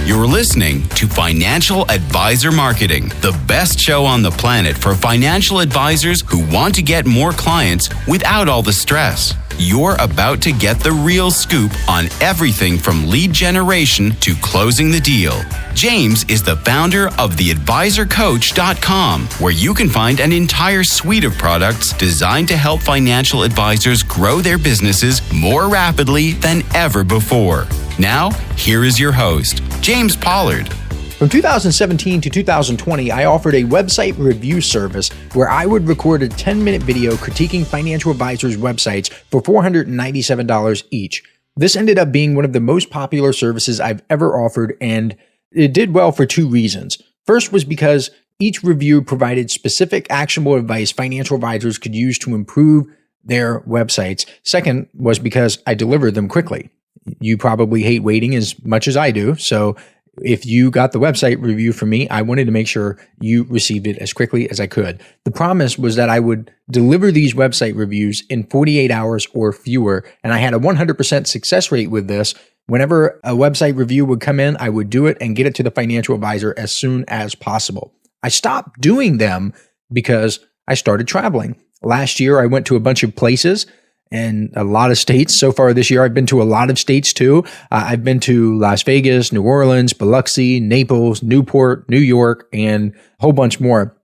You're listening to Financial Advisor Marketing, the best show on the planet for financial advisors who want to get more clients without all the stress. You're about to get the real scoop on everything from lead generation to closing the deal. James is the founder of theadvisorcoach.com, where you can find an entire suite of products designed to help financial advisors grow their businesses more rapidly than ever before. Now, here is your host, James Pollard. From 2017 to 2020, I offered a website review service where I would record a 10-minute video critiquing financial advisors' websites for $497 each. This ended up being one of the most popular services I've ever offered, and it did well for two reasons. First was because each review provided specific actionable advice financial advisors could use to improve their websites. Second was because I delivered them quickly. You probably hate waiting as much as I do, so if you got the website review from me, I wanted to make sure you received it as quickly as I could. The promise was that I would deliver these website reviews in 48 hours or fewer, and I had a 100% success rate with this. Whenever a website review would come in, I would do it and get it to the financial advisor as soon as possible. I stopped doing them because I started traveling. Last year, I went to a bunch of places and a lot of states. So far this year, I've been to a lot of states too. I've been to Las Vegas, New Orleans, Biloxi, Naples, Newport, New York, and a whole bunch more.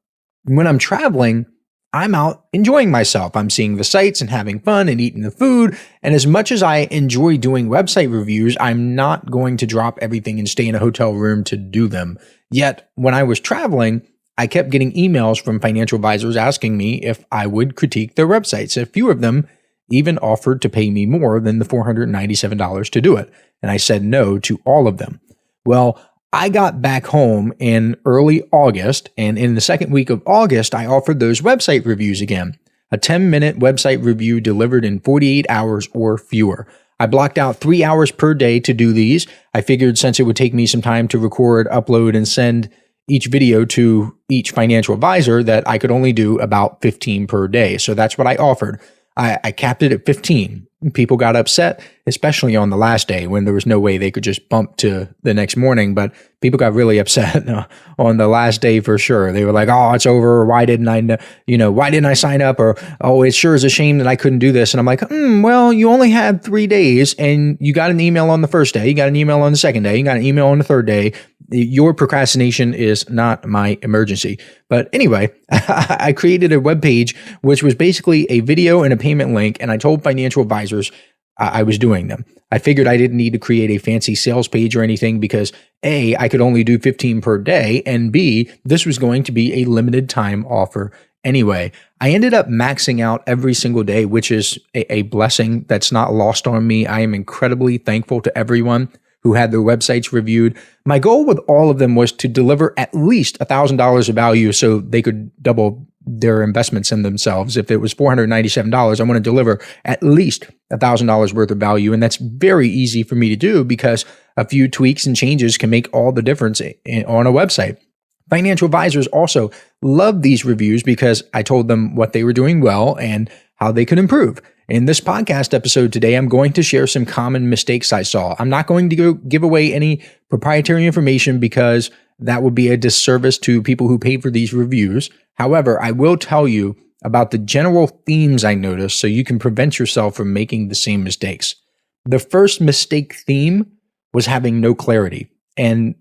When I'm traveling, I'm out enjoying myself. I'm seeing the sights and having fun and eating the food. And as much as I enjoy doing website reviews, I'm not going to drop everything and stay in a hotel room to do them. Yet when I was traveling, I kept getting emails from financial advisors asking me if I would critique their websites. A few of them even offered to pay me more than the $497 to do it. And I said no to all of them. Well, I got back home in early August, and in the second week of August, I offered those website reviews again. A 10-minute website review delivered in 48 hours or fewer. I blocked out 3 hours per day to do these. I figured since it would take me some time to record, upload, and send each video to each financial advisor that I could only do about 15 per day. So that's what I offered. I capped it at 15. People got upset, especially on the last day when there was no way they could just bump to the next morning. But people got really upset on the last day for sure. They were like, "Oh, it's over. Why didn't I sign up?" Or, "Oh, it sure is a shame that I couldn't do this." And I'm like, well, you only had 3 days and you got an email on the first day. You got an email on the second day. You got an email on the third day. Your procrastination is not my emergency. But anyway, I created a web page, which was basically a video and a payment link. And I told financial advisors I was doing them. I figured I didn't need to create a fancy sales page or anything because A, I could only do 15 per day, and B, this was going to be a limited time offer anyway. I ended up maxing out every single day, which is a blessing that's not lost on me. I am incredibly thankful to everyone who had their websites reviewed. My goal with all of them was to deliver at least $1,000 of value so they could double their investments in themselves. If it was $497, I want to deliver at least $1,000 worth of value. And that's very easy for me to do because a few tweaks and changes can make all the difference on a website. Financial advisors also love these reviews because I told them what they were doing well and how they could improve. In this podcast episode today, I'm going to share some common mistakes I saw. I'm not going to give away any proprietary information because that would be a disservice to people who pay for these reviews. However, I will tell you about the general themes I noticed so you can prevent yourself from making the same mistakes. The first mistake theme was having no clarity. And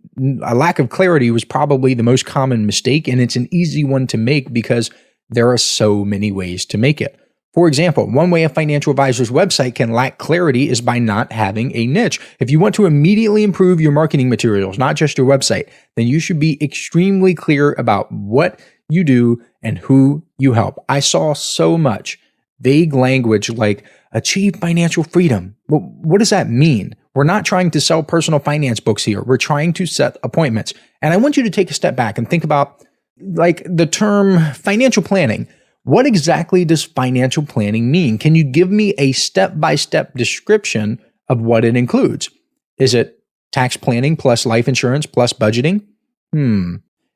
a lack of clarity was probably the most common mistake, and it's an easy one to make because there are so many ways to make it. For example, one way a financial advisor's website can lack clarity is by not having a niche. If you want to immediately improve your marketing materials, not just your website, then you should be extremely clear about what you do and who you help. I saw so much vague language like achieve financial freedom. Well, what does that mean? We're not trying to sell personal finance books here. We're trying to set appointments. And I want you to take a step back and think about like the term financial planning. What exactly does financial planning mean? Can you give me a step-by-step description of what it includes? Is it tax planning plus life insurance plus budgeting?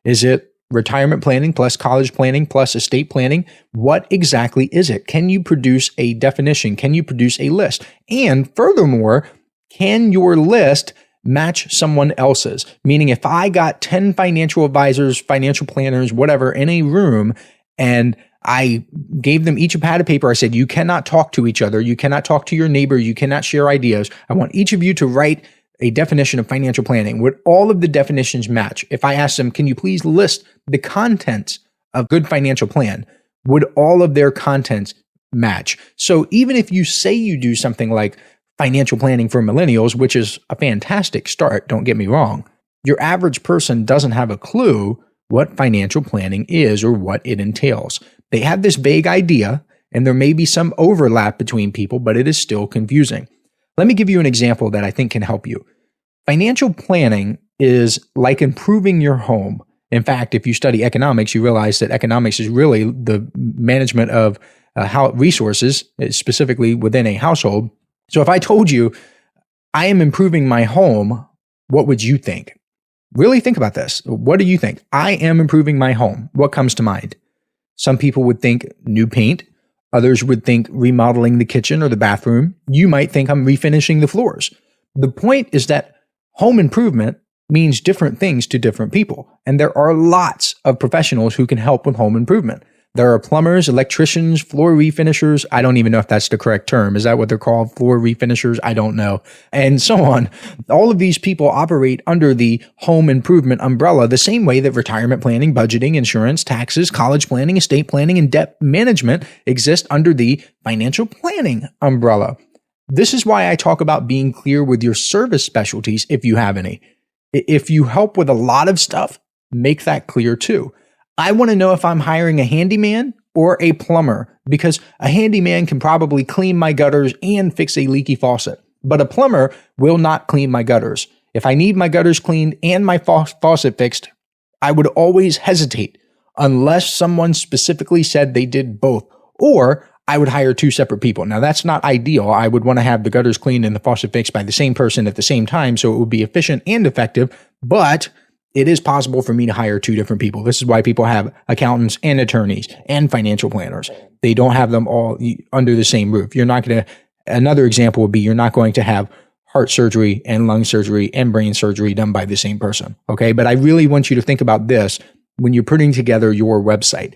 Is it retirement planning plus college planning plus estate planning? What exactly is it? Can you produce a definition? Can you produce a list? And furthermore, can your list match someone else's. Meaning if I got 10 financial advisors, financial planners, whatever, in a room, and I gave them each a pad of paper, I said, you cannot talk to each other. You cannot talk to your neighbor. You cannot share ideas. I want each of you to write a definition of financial planning. Would all of the definitions match? If I asked them, can you please list the contents of good financial plan? Would all of their contents match? So even if you say you do something like financial planning for millennials, which is a fantastic start, don't get me wrong, your average person doesn't have a clue what financial planning is or what it entails. They have this vague idea, and there may be some overlap between people, but it is still confusing. Let me give you an example that I think can help you. Financial planning is like improving your home. In fact, if you study economics, you realize that economics is really the management of how resources, specifically within a household. So if I told you, I am improving my home, what would you think? Really think about this. What do you think? I am improving my home. What comes to mind? Some people would think new paint. Others would think remodeling the kitchen or the bathroom. You might think I'm refinishing the floors. The point is that home improvement means different things to different people. And there are lots of professionals who can help with home improvement. There are plumbers, electricians, floor refinishers. I don't even know if that's the correct term. Is that what they're called? Floor refinishers? I don't know. And so on. All of these people operate under the home improvement umbrella the same way that retirement planning, budgeting, insurance, taxes, college planning, estate planning, and debt management exist under the financial planning umbrella. This is why I talk about being clear with your service specialties if you have any. If you help with a lot of stuff, make that clear too. I want to know if I'm hiring a handyman or a plumber, because a handyman can probably clean my gutters and fix a leaky faucet, but a plumber will not clean my gutters. If I need my gutters cleaned and my faucet fixed, I would always hesitate unless someone specifically said they did both, or I would hire two separate people. Now, that's not ideal. I would want to have the gutters cleaned and the faucet fixed by the same person at the same time, so it would be efficient and effective, but it is possible for me to hire two different people. This is why people have accountants and attorneys and financial planners. They don't have them all under the same roof. Another example would be you're not going to have heart surgery and lung surgery and brain surgery done by the same person. Okay. But I really want you to think about this when you're putting together your website.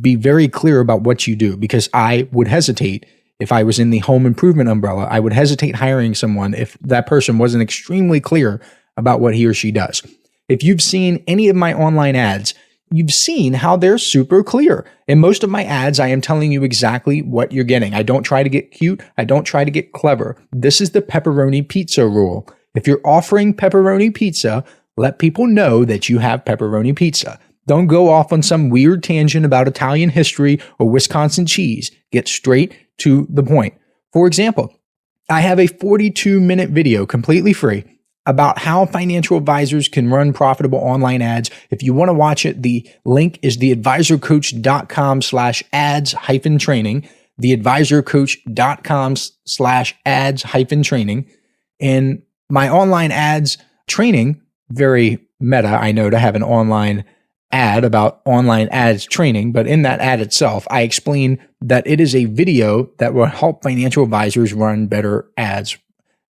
Be very clear about what you do, because I would hesitate if I was in the home improvement umbrella. I would hesitate hiring someone if that person wasn't extremely clear about what he or she does. If you've seen any of my online ads, you've seen how they're super clear. In most of my ads, I am telling you exactly what you're getting. I don't try to get cute. I don't try to get clever. This is the pepperoni pizza rule. If you're offering pepperoni pizza, let people know that you have pepperoni pizza. Don't go off on some weird tangent about Italian history or Wisconsin cheese. Get straight to the point. For example, I have a 42-minute video completely free about how financial advisors can run profitable online ads. If you want to watch it, the link is theadvisorcoach.com/ads-training, theadvisorcoach.com/ads-training. And my online ads training, very meta, I know, to have an online ad about online ads training, but in that ad itself, I explain that it is a video that will help financial advisors run better ads.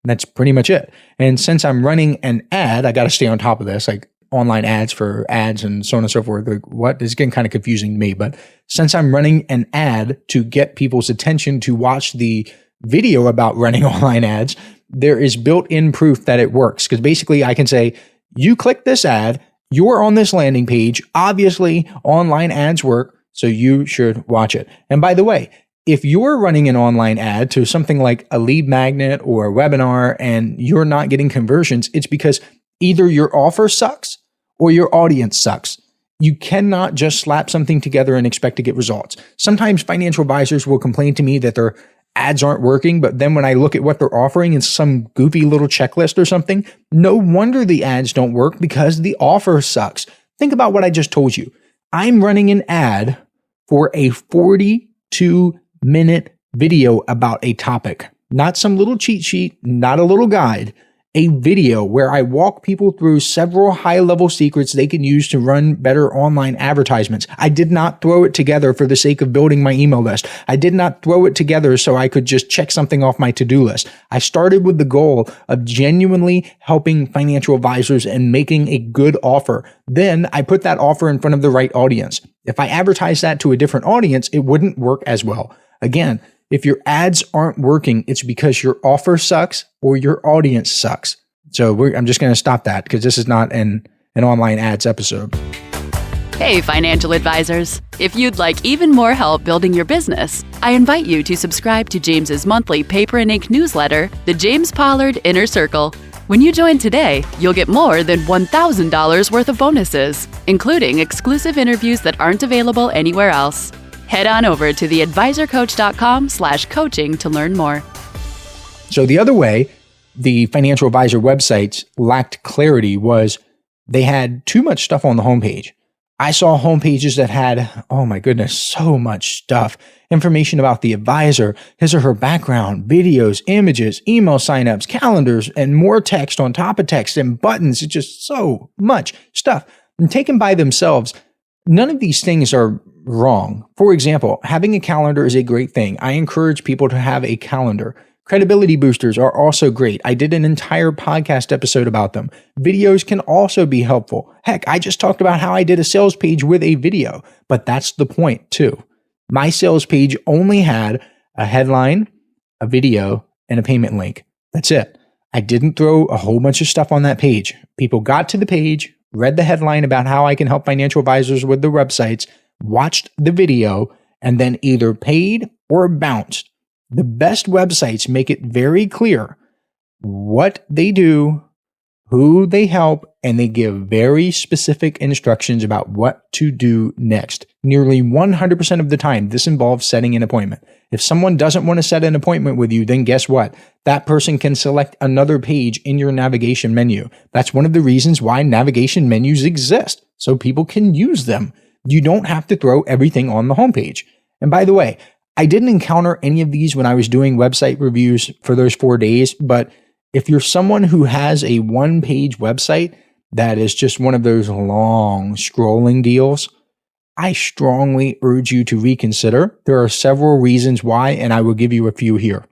That's pretty much it. And since I'm running an ad, I got to stay on top of this, like online ads for ads and so on and so forth. Like, what is getting kind of confusing to me. But since I'm running an ad to get people's attention to watch the video about running online ads, there is built-in proof that it works. Because basically I can say, you click this ad, you're on this landing page. Obviously, online ads work, so you should watch it. And by the way, if you're running an online ad to something like a lead magnet or a webinar and you're not getting conversions, it's because either your offer sucks or your audience sucks. You cannot just slap something together and expect to get results. Sometimes financial advisors will complain to me that their ads aren't working, but then when I look at what they're offering in some goofy little checklist or something, no wonder the ads don't work, because the offer sucks. Think about what I just told you. I'm running an ad for a 42-minute video about a topic, not some little cheat sheet, not a little guide, a video where I walk people through several high-level secrets they can use to run better online advertisements. I did not throw it together for the sake of building my email list. I did not throw it together so I could just check something off my to-do list. I started with the goal of genuinely helping financial advisors and making a good offer. Then I put that offer in front of the right audience. If I advertise that to a different audience, it wouldn't work as well. Again, if your ads aren't working, it's because your offer sucks or your audience sucks. So I'm just going to stop that because this is not an online ads episode. Hey, financial advisors. If you'd like even more help building your business, I invite you to subscribe to James's monthly paper and ink newsletter, The James Pollard Inner Circle. When you join today, you'll get more than $1,000 worth of bonuses, including exclusive interviews that aren't available anywhere else. Head on over to theadvisorcoach.com/coaching to learn more. So the other way the financial advisor websites lacked clarity was they had too much stuff on the homepage. I saw homepages that had, oh my goodness, so much stuff. Information about the advisor, his or her background, videos, images, email signups, calendars, and more text on top of text and buttons. It's just so much stuff. And taken by themselves, none of these things are wrong. For example, having a calendar is a great thing. I encourage people to have a calendar. Credibility boosters are also great. I did an entire podcast episode about them. Videos can also be helpful. Heck, I just talked about how I did a sales page with a video, but that's the point too. My sales page only had a headline, a video, and a payment link. That's it. I didn't throw a whole bunch of stuff on that page. People got to the page, read the headline about how I can help financial advisors with their websites, watched the video, and then either paid or bounced. The best websites make it very clear what they do, who they help, and they give very specific instructions about what to do next. Nearly 100% of the time, this involves setting an appointment. If someone doesn't want to set an appointment with you, then guess what? That person can select another page in your navigation menu. That's one of the reasons why navigation menus exist, so people can use them. You don't have to throw everything on the homepage. And by the way, I didn't encounter any of these when I was doing website reviews for those 4 days, but if you're someone who has a one-page website that is just one of those long scrolling deals, I strongly urge you to reconsider. There are several reasons why, and I will give you a few here.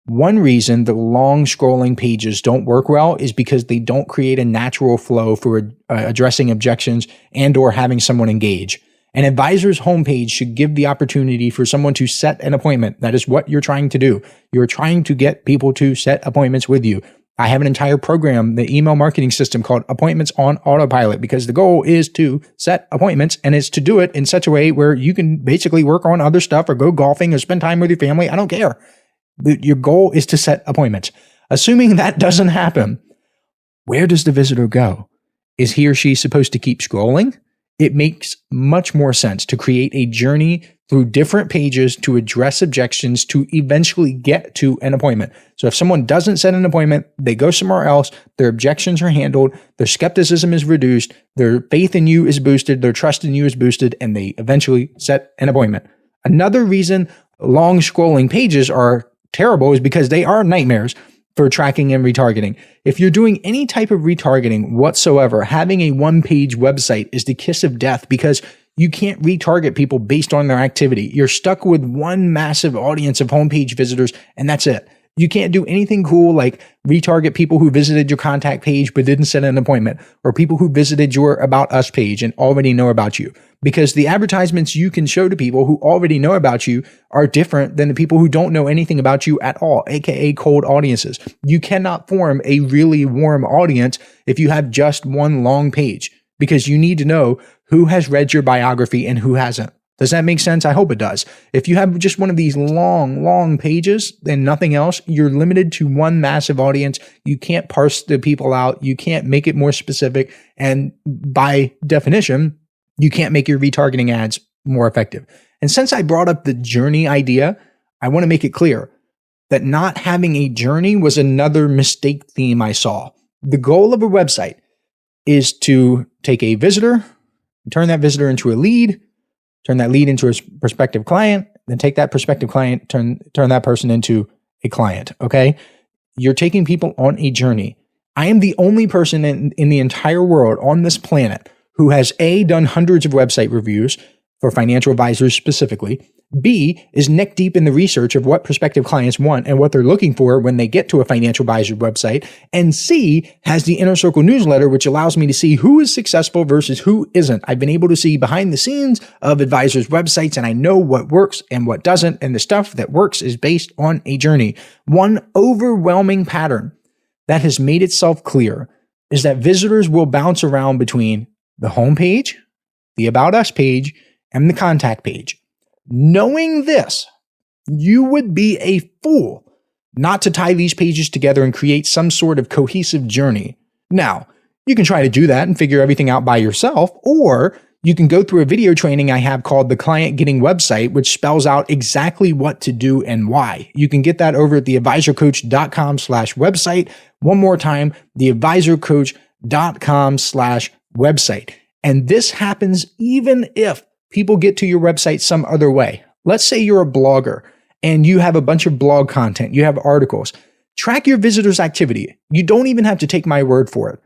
One reason the long scrolling pages don't work well is because they don't create a natural flow for addressing objections and or having someone engage. An advisor's homepage should give the opportunity for someone to set an appointment. That is what you're trying to do. You're trying to get people to set appointments with you. I have an entire program, the email marketing system called Appointments on Autopilot, because the goal is to set appointments and it's to do it in such a way where you can basically work on other stuff or go golfing or spend time with your family. I don't care. Your goal is to set appointments. Assuming that doesn't happen, where does the visitor go? Is he or she supposed to keep scrolling? It makes much more sense to create a journey through different pages to address objections to eventually get to an appointment. So if someone doesn't set an appointment, they go somewhere else, their objections are handled, their skepticism is reduced, their faith in you is boosted, their trust in you is boosted, and they eventually set an appointment. Another reason long scrolling pages are terrible is because they are nightmares for tracking and retargeting. If you're doing any type of retargeting whatsoever, having a one-page website is the kiss of death because you can't retarget people based on their activity. You're stuck with one massive audience of homepage visitors, and that's it. You can't do anything cool like retarget people who visited your contact page but didn't set an appointment, or people who visited your About Us page and already know about you. Because the advertisements you can show to people who already know about you are different than the people who don't know anything about you at all, aka cold audiences. You cannot form a really warm audience if you have just one long page, because you need to know who has read your biography and who hasn't. Does that make sense? I hope it does. If you have just one of these long pages and nothing else, you're limited to one massive audience. You can't parse the people out. You can't make it more specific. And by definition, you can't make your retargeting ads more effective. And since I brought up the journey idea, I want to make it clear that not having a journey was another mistake theme I saw. The goal of a website is to take a visitor, turn that visitor into a lead, turn that lead into a prospective client, then take that prospective client, turn that person into a client, okay? You're taking people on a journey. I am the only person in the entire world on this planet who has A, done hundreds of website reviews for financial advisors specifically, B, is neck deep in the research of what prospective clients want and what they're looking for when they get to a financial advisor website, and C, has the Inner Circle newsletter, which allows me to see who is successful versus who isn't. I've been able to see behind the scenes of advisors' websites, and I know what works and what doesn't, and the stuff that works is based on a journey. One overwhelming pattern that has made itself clear is that visitors will bounce around between the homepage, the About Us page, and the contact page. Knowing this, you would be a fool not to tie these pages together and create some sort of cohesive journey. Now, you can try to do that and figure everything out by yourself, or you can go through a video training I have called The Client Getting Website, which spells out exactly what to do and why. You can get that over at theadvisorcoach.com/website. One more time, theadvisorcoach.com/website. And this happens even if people get to your website some other way. Let's say you're a blogger and you have a bunch of blog content, you have articles. Track your visitors' activity. You don't even have to take my word for it.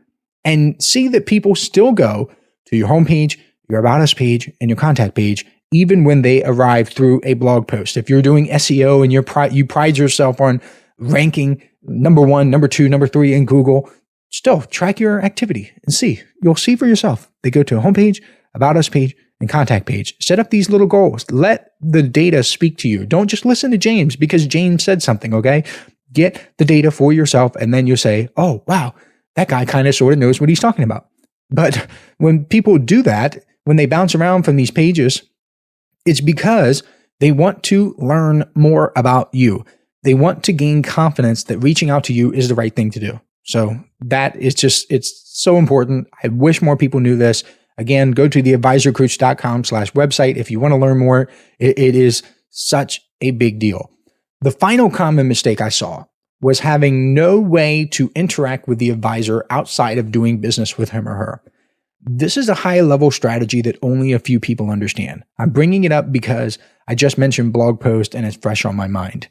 And see that people still go to your homepage, your About Us page, and your contact page, even when they arrive through a blog post. If you're doing SEO and you pride yourself on ranking number 1, number 2, number 3 in Google, still track your activity and see. You'll see for yourself. They go to a homepage, About Us page, and contact page. Set up these little goals. Let the data speak to you. Don't just listen to James because James said something, okay? Get the data for yourself, and then you'll say, oh, wow, that guy kind of sort of knows what he's talking about. But when people do that, when they bounce around from these pages, it's because they want to learn more about you. They want to gain confidence that reaching out to you is the right thing to do. So that is just, it's so important. I wish more people knew this. Again, go to theadvisorcoach.com/website if you want to learn more. It is such a big deal. The final common mistake I saw was having no way to interact with the advisor outside of doing business with him or her. This is a high-level strategy that only a few people understand. I'm bringing it up because I just mentioned blog post and it's fresh on my mind.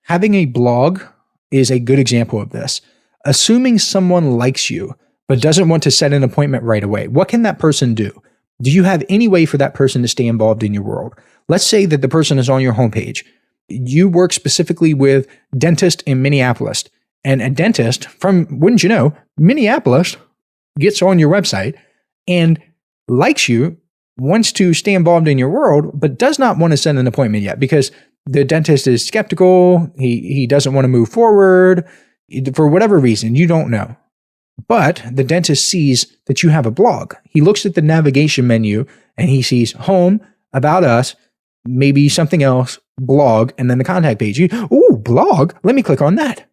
Having a blog is a good example of this. Assuming someone likes you, but doesn't want to set an appointment right away, what can that person do? Do you have any way for that person to stay involved in your world? Let's say that the person is on your homepage. You work specifically with dentists in Minneapolis, and a dentist from, wouldn't you know, Minneapolis gets on your website and likes you, wants to stay involved in your world, but does not want to set an appointment yet because the dentist is skeptical. He doesn't want to move forward for whatever reason. You don't know. But the dentist sees that you have a blog. He looks at the navigation menu and he sees home, About Us, maybe something else, blog, and then the contact page. Ooh, blog? Let me click on that.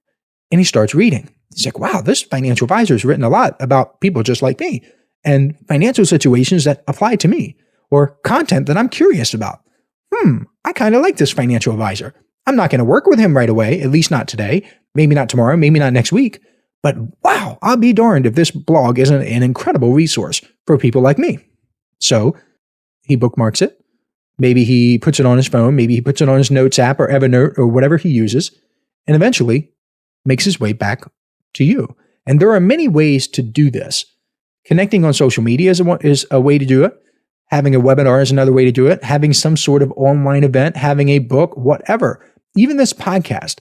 And he starts reading. He's like, wow, this financial advisor has written a lot about people just like me and financial situations that apply to me or content that I'm curious about. I kind of like this financial advisor. I'm not going to work with him right away, at least not today, maybe not tomorrow, maybe not next week. But wow, I'll be darned if this blog isn't an incredible resource for people like me. So he bookmarks it. Maybe he puts it on his phone. Maybe he puts it on his Notes app or Evernote or whatever he uses, and eventually makes his way back to you. And there are many ways to do this. Connecting on social media is a way to do it. Having a webinar is another way to do it. Having some sort of online event, having a book, whatever. Even this podcast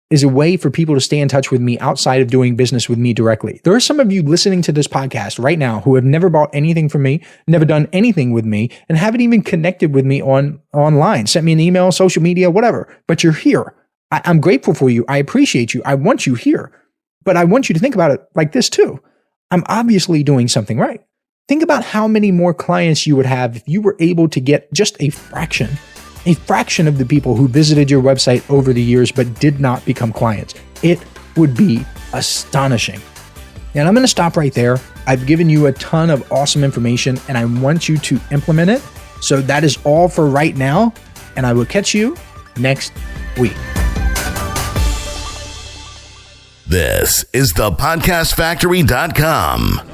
is a way for people to stay in touch with me outside of doing business with me directly. There are some of you listening to this podcast right now who have never bought anything from me, never done anything with me, and haven't even connected with me online. Sent me an email, social media, whatever. But you're here. I'm grateful for you. I appreciate you. I want you here. But I want you to think about it like this too. I'm obviously doing something right. Think about how many more clients you would have if you were able to get just a fraction of the people who visited your website over the years but did not become clients. It would be astonishing. And I'm going to stop right there. I've given you a ton of awesome information and I want you to implement it. So that is all for right now. And I will catch you next week. This is the podcastfactory.com.